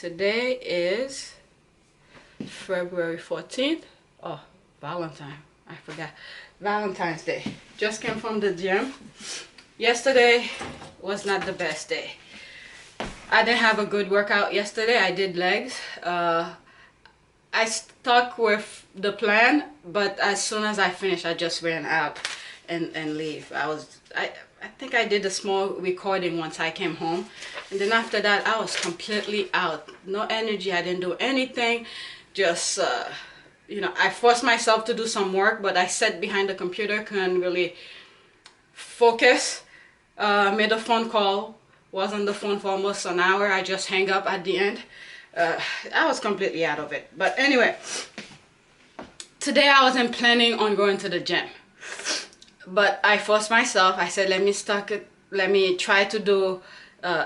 Today is February 14th. Oh, Valentine. I forgot. Valentine's Day. Just came from the gym. Yesterday was not the best day. I didn't have a good workout yesterday. I did legs. I stuck with the plan, but as soon as I finished, I just ran out and leave. I think I did a small recording once I came home, and then after that I was completely out. No energy. I didn't do anything. Just you know, I forced myself to do some work, but I sat behind the computer, couldn't really focus. Made a phone call, was on the phone for almost an hour. I just hang up at the end. I was completely out of it. But anyway, today I wasn't planning on going to the gym, but I forced myself. I said, let me try to do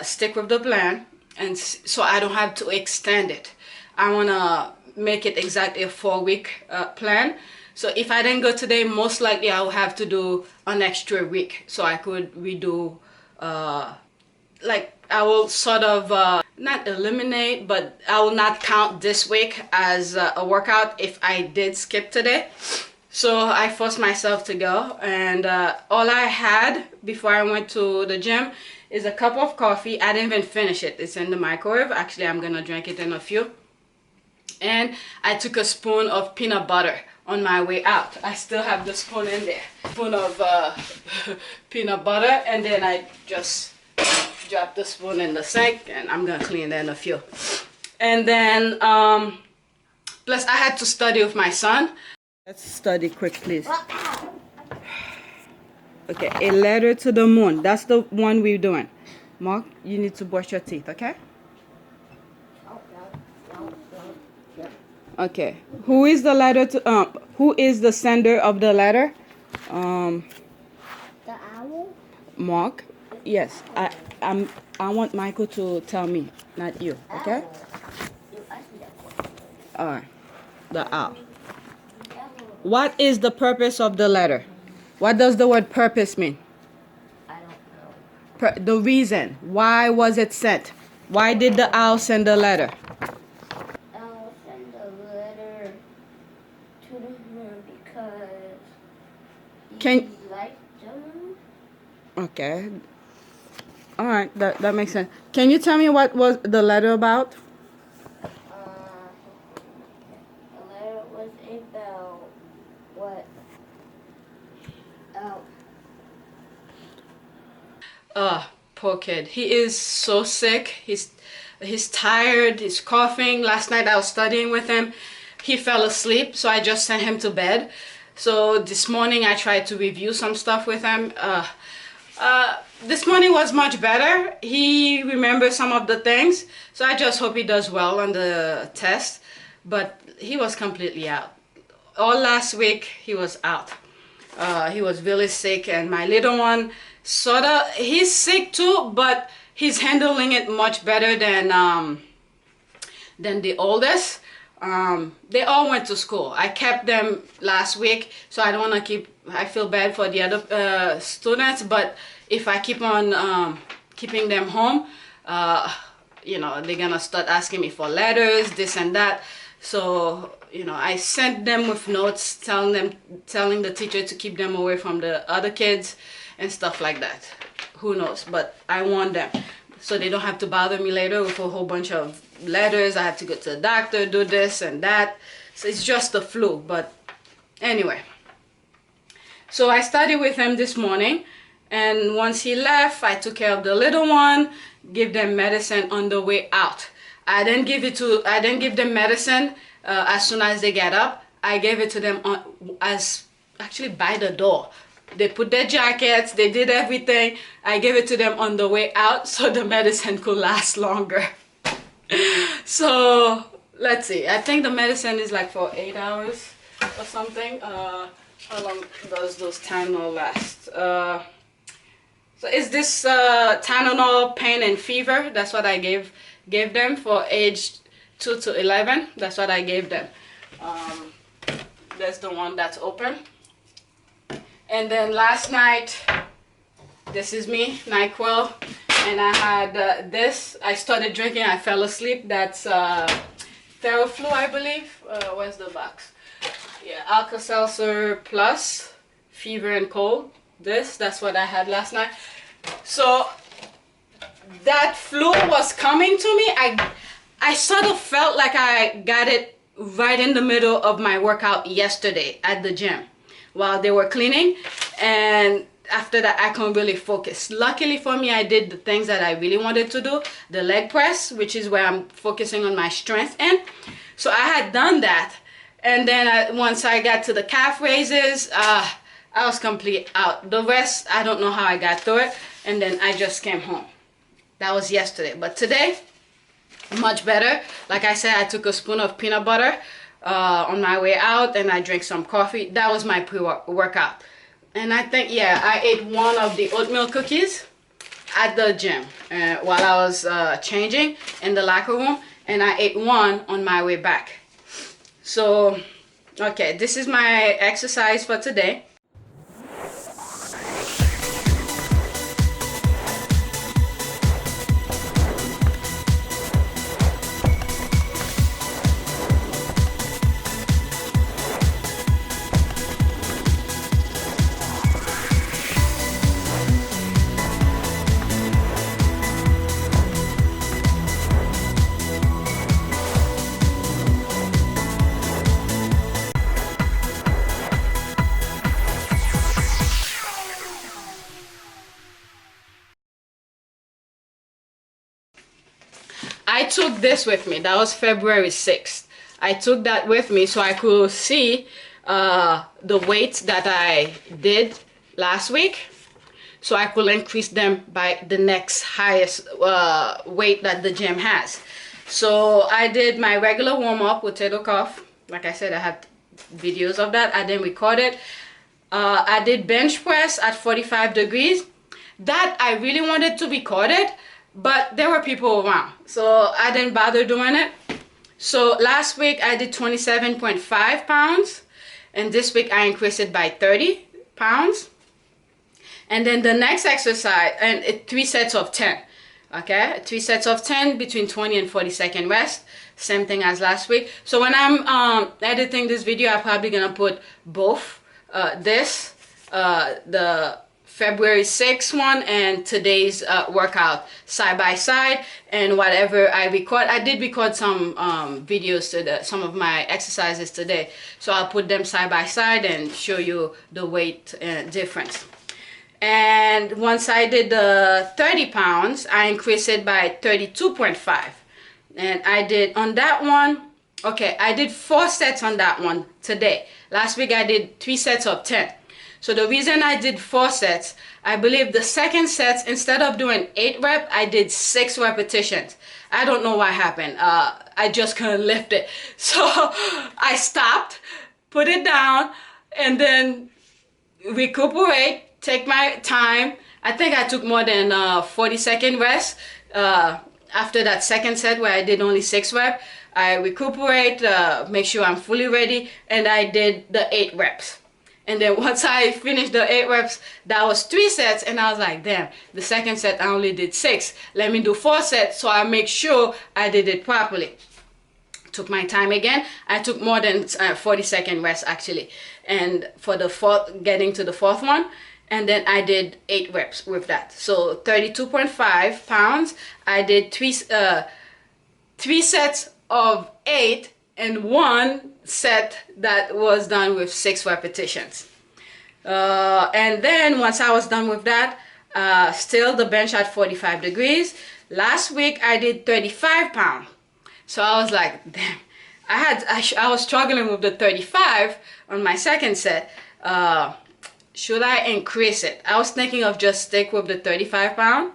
stick with the plan, and so I don't have to extend it. I want to make it exactly a 4-week plan. So if I didn't go today, most likely I will have to do an extra week, so I could redo like I will sort of not eliminate, but I will not count this week as a workout if I did skip today. So I forced myself to go, and all I had before I went to the gym is a cup of coffee. I didn't even finish it. It's in the microwave. Actually, I'm gonna drink it in a few. And I took a spoon of peanut butter on my way out. I still have the spoon in there. Spoon of peanut butter, and then I just drop the spoon in the sink, and I'm gonna clean that in a few. And then plus I had to study with my son. Let's study quick, please. Okay, a letter to the moon. That's the one we're doing. Mark, you need to brush your teeth, okay? Okay, who is the letter to who is the sender of the letter? The owl? Mark. Yes, I want Michael to tell me, not you, okay? You asked me that question. All right. The owl. What is the purpose of the letter? What does the word purpose mean? I don't know. The reason. Why was it sent? Why did the owl send the letter? I'll send a letter to the moon because he likes the moon. Okay. All right, that makes sense. Can you tell me what was the letter about? The letter was about what? Poor kid. He is so sick. He's tired. He's coughing. Last night I was studying with him. He fell asleep, so I just sent him to bed. So this morning I tried to review some stuff with him. This morning was much better. He remembers some of the things, so I just hope he does well on the test. But he was completely out. All last week he was out. He was really sick, and my little one he's sick too, but he's handling it much better than the oldest. They all went to school. I kept them last week, so I don't want to I feel bad for the other students, but if I keep on keeping them home, you know, they're gonna start asking me for letters, this and that. So, you know, I sent them with notes telling the teacher to keep them away from the other kids and stuff like that. Who knows? But I want them so they don't have to bother me later with a whole bunch of letters. I have to go to the doctor, do this and that. So it's just the flu. But anyway, so I studied with him this morning, and once he left, I took care of the little one, give them medicine on the way out. I didn't give them medicine as soon as they get up. I gave it to them actually by the door. They put their jackets, they did everything. I gave it to them on the way out so the medicine could last longer. So let's see, I think the medicine is like for 8 hours or something. How long does those Tylenol last? So is this Tylenol pain and fever? That's what I gave them for age 2 to 11. That's what I gave them. That's the one that's open. And then last night, this is me, NyQuil. And I had this. I started drinking. I fell asleep. That's Theraflu, I believe. Where's the box? Yeah, Alka-Seltzer Plus, fever and cold. That's what I had last night. So that flu was coming to me. I sort of felt like I got it right in the middle of my workout yesterday at the gym while they were cleaning, and after that I couldn't really focus. Luckily for me, I did the things that I really wanted to do, the leg press, which is where I'm focusing on my strength in. So I had done that, and then once I got to the calf raises, I was completely out. The rest, I don't know how I got through it, and then I just came home. That was yesterday. But today, much better. Like I said, I took a spoon of peanut butter on my way out, and I drank some coffee. That was my pre-workout. And I think, yeah, I ate one of the oatmeal cookies at the gym while I was changing in the locker room, and I ate one on my way back. So, okay, this is my exercise for today. I took this with me. That was February 6th. I took that with me so I could see the weights that I did last week, so I could increase them by the next highest weight that the gym has. So I did my regular warm-up, potato cuff. Like I said, I had videos of that. I didn't record it. I did bench press at 45 degrees. That I really wanted to record it, but there were people around, so I didn't bother doing it. So last week I did 27.5 pounds, and this week I increased it by 30 pounds. And then the next exercise, and 3 sets of 10. Okay, 3 sets of 10 between 20 and 40-second rest. Same thing as last week. So when I'm editing this video, I'm probably gonna put both the February 6th one and today's workout side by side, and whatever I record. I did record some videos today, some of my exercises today, so I'll put them side by side and show you the weight difference. And once I did the 30 pounds, I increased it by 32.5, and I did on that one, okay, I did 4 sets on that one today. Last week I did 3 sets of 10. So the reason I did 4 sets, I believe the second set, instead of doing 8 reps, I did 6 repetitions. I don't know what happened. I just couldn't lift it. So I stopped, put it down, and then recuperate, take my time. I think I took more than 40-second rest after that second set where I did only 6 reps. I recuperate, make sure I'm fully ready, and I did the 8 reps. And then once I finished the 8 reps, that was 3 sets, and I was like, damn, the second set I only did 6. Let me do 4 sets so I make sure I did it properly. Took my time again. I took more than 40-second rest actually, and for the getting to the 4th one, and then I did 8 reps with that. So 32.5 pounds. I did 3 sets of 8 and 1 set that was done with 6 repetitions. And then once I was done with that, still the bench at 45 degrees. Last week I did 35 pounds. So I was like, damn, I was struggling with the 35 on my second set. Should I increase it? I was thinking of just stick with the 35 pound.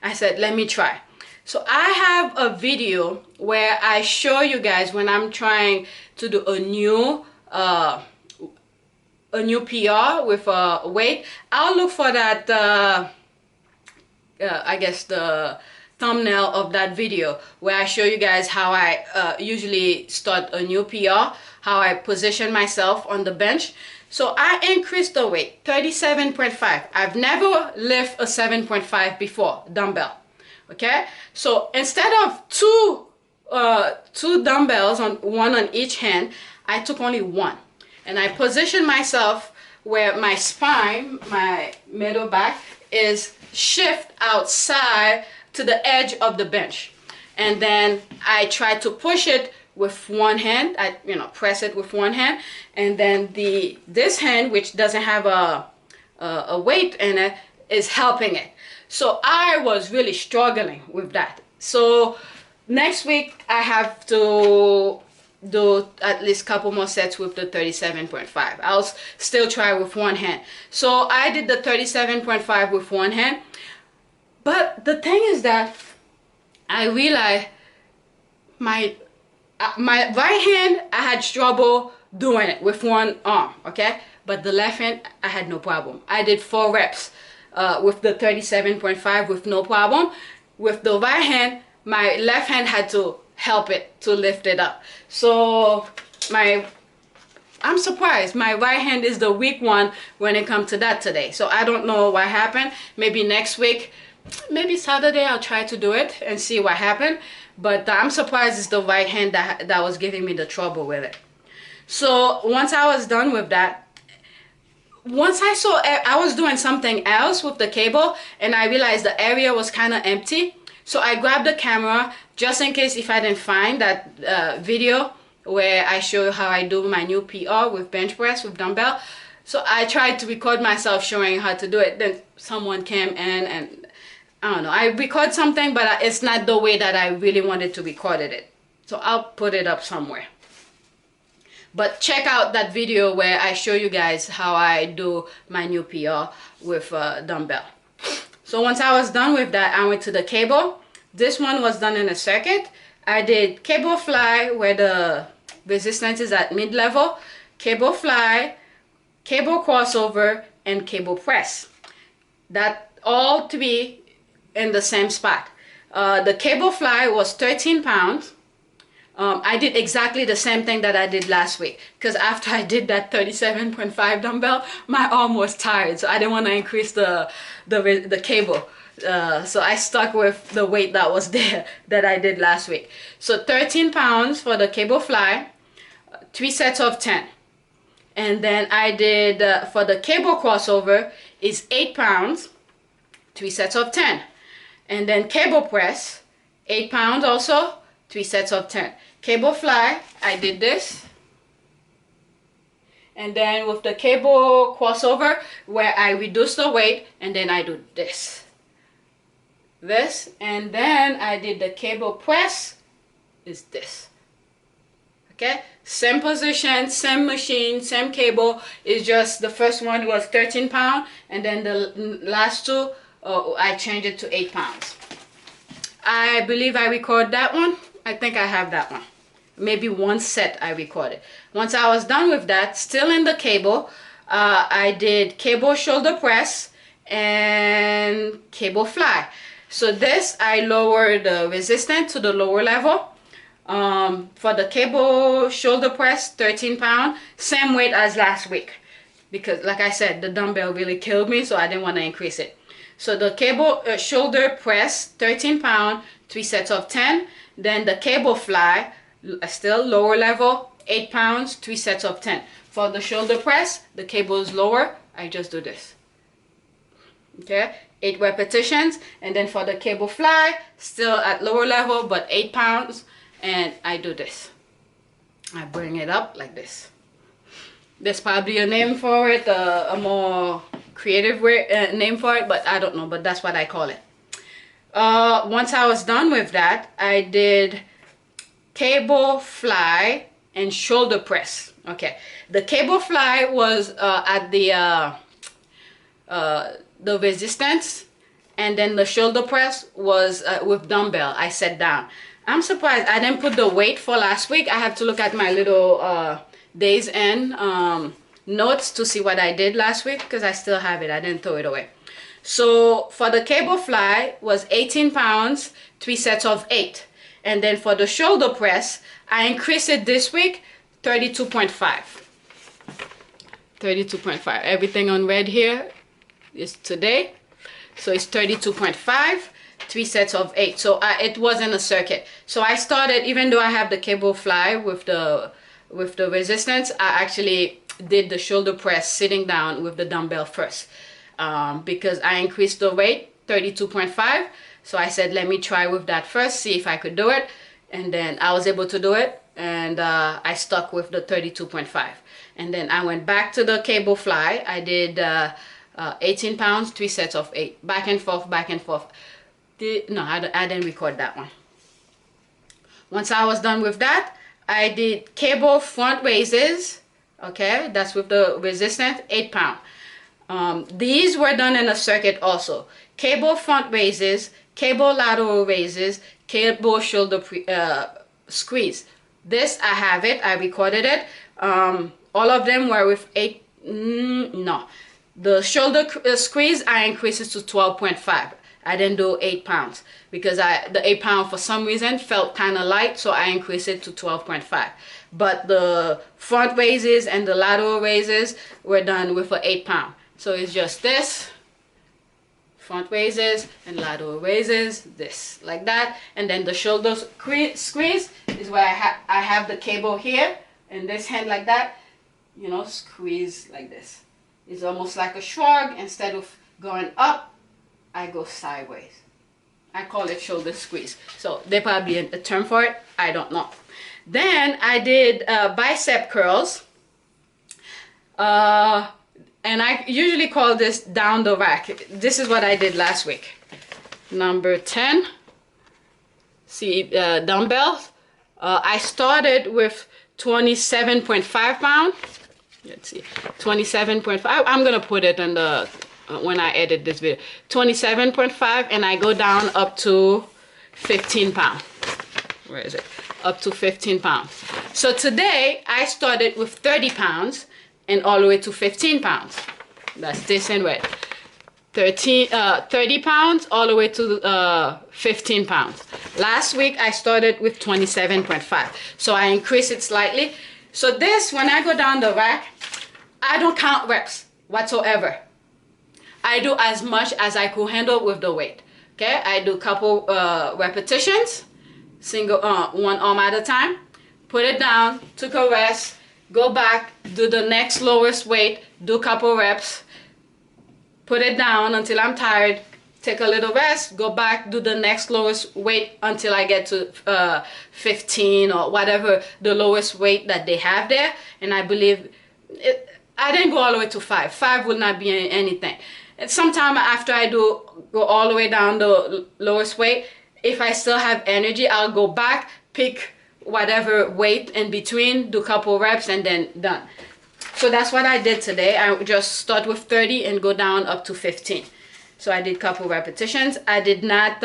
I said, let me try. So I have a video where I show you guys when I'm trying to do a new PR with a weight. I'll look for that, I guess the thumbnail of that video where I show you guys how I usually start a new PR, how I position myself on the bench. So I increased the weight, 37.5. I've never lifted a 7.5 before, dumbbell. Okay, so instead of two dumbbells, one on each hand, I took only one, and I positioned myself where my spine, my middle back, is shift outside to the edge of the bench. And then I try to push it with one hand. I press it with one hand, and then this hand, which doesn't have a weight in it, is helping it. So I was really struggling with that. So next week I have to do at least a couple more sets with the 37.5. I'll still try with one hand. So I did the 37.5 with one hand. But the thing is that I realized my right hand, I had trouble doing it with one arm, okay? But the left hand, I had no problem. I did 4 reps with the 37.5 with no problem. With the right hand, my left hand had to help it to lift it up. So I'm surprised. My right hand is the weak one when it comes to that today. So I don't know what happened. Maybe next week, maybe Saturday, I'll try to do it and see what happened. But I'm surprised it's the right hand that was giving me the trouble with it. So once I was done with that, once I saw I was doing something else with the cable, and I realized the area was kind of empty. So I grabbed the camera just in case if I didn't find that video where I show you how I do my new PR with bench press with dumbbell. So I tried to record myself showing how to do it. Then someone came in and I don't know, I record something, but it's not the way that I really wanted to record it. So I'll put it up somewhere. But check out that video where I show you guys how I do my new PR with dumbbell. So once I was done with that, I went to the cable. This one was done in a circuit. I did cable fly where the resistance is at mid-level, cable fly, cable crossover, and cable press. That all to be in the same spot. The cable fly was 13 pounds. I did exactly the same thing that I did last week, because after I did that 37.5 dumbbell, my arm was tired, so I didn't want to increase the cable. So I stuck with the weight that was there that I did last week. So 13 pounds for the cable fly, 3 sets of 10. And then I did, for the cable crossover, is 8 pounds, 3 sets of 10. And then cable press, 8 pounds also, 3 sets of 10. Cable fly, I did this. And then with the cable crossover, where I reduce the weight, and then I do this. This, and then I did the cable press, is this. Okay, same position, same machine, same cable. It's just the first one was 13 pounds, and then the last two, I changed it to 8 pounds. I believe I record that one. I think I have that one. Maybe one set I recorded. Once I was done with that, still in the cable, I did cable shoulder press and cable fly. So this, I lowered the resistance to the lower level. For the cable shoulder press, 13 pounds, same weight as last week. Because like I said, the dumbbell really killed me, so I didn't want to increase it. So the cable shoulder press, 13 pounds, 3 sets of 10. Then the cable fly, still lower level, 8 pounds, 3 sets of 10. For the shoulder press, the cable is lower. I just do this. Okay, 8 repetitions. And then for the cable fly, still at lower level, but 8 pounds. And I do this. I bring it up like this. There's probably a name for it, a more creative name for it, but I don't know, but that's what I call it. Once I was done with that, I did cable fly and shoulder press. Okay, the cable fly was at the resistance, and then the shoulder press was with dumbbell. I sat down. I'm surprised I didn't put the weight for last week. I have to look at my little days in notes to see what I did last week, because I still have it. I didn't throw it away. So for the cable fly was 18 pounds, 3 sets of 8. And then for the shoulder press, I increased it this week, 32.5. 32.5. Everything on red here is today. So it's 32.5. 3 sets of 8. So it wasn't a circuit. So I started, even though I have the cable fly with the resistance, I actually did the shoulder press sitting down with the dumbbell first, because I increased the weight 32.5. So I said, let me try with that first, see if I could do it. And then I was able to do it, and I stuck with the 32.5. And then I went back to the cable fly. I did 18 pounds, 3 sets of 8, back and forth, back and forth. No, I didn't record that one. Once I was done with that, I did cable front raises. Okay, that's with the resistance, 8 pounds. These were done in a circuit also. Cable front raises, cable lateral raises, cable shoulder squeeze. This, I have it, I recorded it. All of them were with 8, no. The shoulder squeeze, I increased it to 12.5. I didn't do 8 pounds because the 8 pound for some reason felt kind of light, so I increased it to 12.5. But the front raises and the lateral raises were done with an 8 pound. So it's just this, front raises and lateral raises, this, like that. And then the shoulder squeeze is where I have the cable here and this hand like that, you know, squeeze like this. It's almost like a shrug. Instead of going up, I go sideways. I call it shoulder squeeze. So there probably a term for it. I don't know. Then I did bicep curls. And I usually call this down the rack. This is what I did last week. Number 10. See, dumbbells. I started with 27.5 pounds. Let's see, 27.5. I'm gonna put it in the when I edit this video. 27.5, and I go down up to 15 pounds. Where is it? Up to 15 pounds. So today I started with 30 pounds and all the way to 15 pounds. That's this and red. 30 pounds all the way to 15 pounds. Last week I started with 27.5. So I increased it slightly. So this, when I go down the rack, I don't count reps whatsoever. I do as much as I could handle with the weight. Okay, I do a couple repetitions, single one arm at a time. Put it down, took a rest, go back, do the next lowest weight, do a couple reps, put it down until I'm tired, take a little rest, go back, do the next lowest weight until I get to 15 or whatever the lowest weight that they have there. And I believe I didn't go all the way to 5. 5 would not be anything. And sometime after I do go all the way down the lowest weight, if I still have energy, I'll go back, pick whatever weight in between, do a couple reps, and then done. So that's what I did today. I just start with 30 and go down up to 15. So I did a couple repetitions. I did not,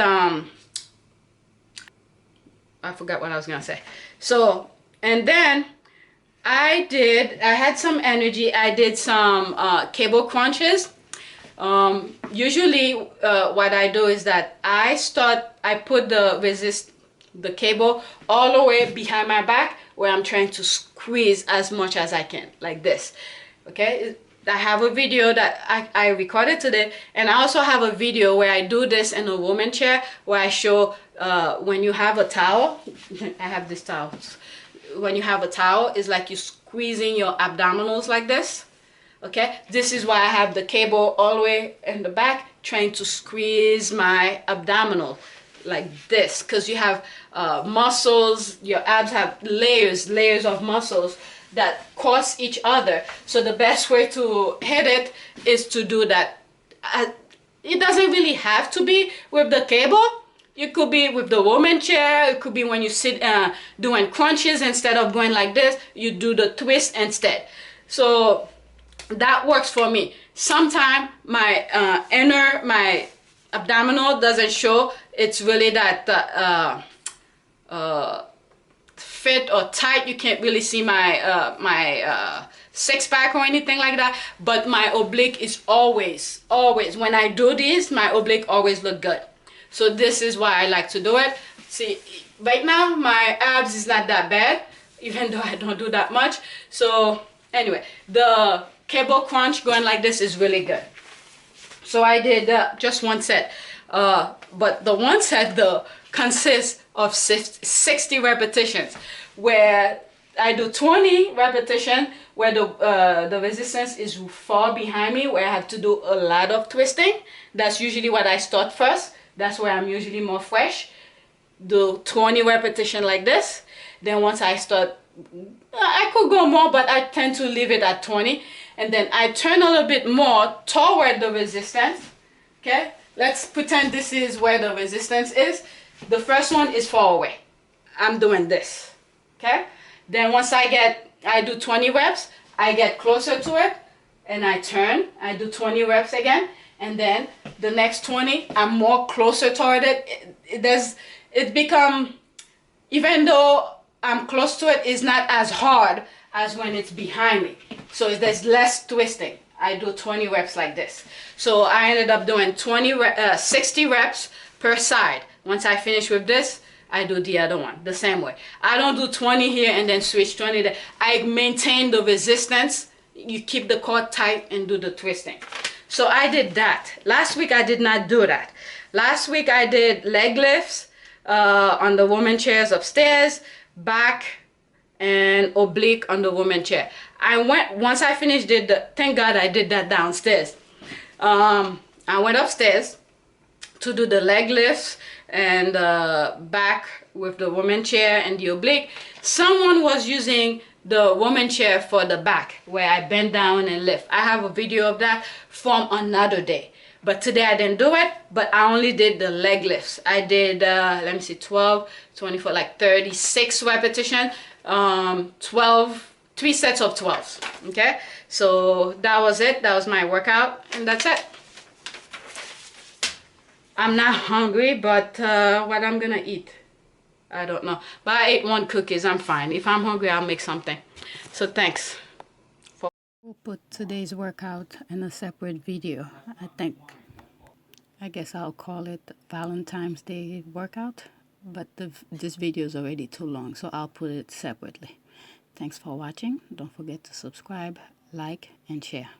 I forgot what I was gonna say. So, and then I had some energy. I did some cable crunches. Usually what I do is that I put the cable all the way behind my back where I'm trying to squeeze as much as I can, like this. Okay, I have a video that I recorded today, and I also have a video where I do this in a woman chair where I show when you have a towel. I have this towel. When you have a towel, it's like you're squeezing your abdominals like this. Okay, this is why I have the cable all the way in the back, trying to squeeze my abdominal like this, because you have muscles, your abs have layers of muscles that cross each other. So the best way to hit it is to do that. It doesn't really have to be with the cable. It could be with the woman chair. It could be when you sit doing crunches. Instead of going like this, you do the twist instead. So that works for me. Sometimes my my abdominal doesn't show. It's really that fit or tight. You can't really see my six-pack or anything like that. But my oblique is always, when I do this, my oblique always look good. So this is why I like to do it. See, right now my abs is not that bad, even though I don't do that much. So anyway, the cable crunch going like this is really good. So I did just one set. But the one set though consists of 60 repetitions, where I do 20 repetition where the resistance is far behind me, where I have to do a lot of twisting. That's usually what I start first. That's where I'm usually more fresh. Do 20 repetition like this. Then once I start, I could go more, but I tend to leave it at 20. And then I turn a little bit more toward the resistance. Okay, let's pretend this is where the resistance is. The first one is far away. I'm doing this. Okay, then once I do 20 reps, I get closer to it and I turn. I do 20 reps again, and then the next 20, I'm more closer toward it. It become, even though I'm close to it, it's not as hard as when it's behind me. So there's less twisting. I do 20 reps like this. So I ended up doing 60 reps per side. Once I finish with this, I do the other one the same way. I don't do 20 here and then switch 20 there. I maintain the resistance. You keep the cord tight and do the twisting. So I did that. Last week I did not do that. Last week I did leg lifts on the woman chairs upstairs, back and oblique on the woman chair. Once I finished thank God I did that downstairs. I went upstairs to do the leg lifts and back with the woman chair and the oblique. Someone was using the woman chair for the back, where I bend down and lift. I have a video of that from another day, but today I didn't do it. But I only did the leg lifts. I did let me see, 12, 24, like 36 repetition, 3 sets of 12s. Okay, so that was it. That was my workout, and that's it. I'm not hungry, but what I'm gonna eat, I don't know. But I ate 1 cookies. I'm fine. If I'm hungry, I'll make something. So thanks. We'll put today's workout in a separate video. I guess I'll call it Valentine's Day workout, but this video is already too long, so I'll put it separately. Thanks for watching. Don't forget to subscribe, like, and share.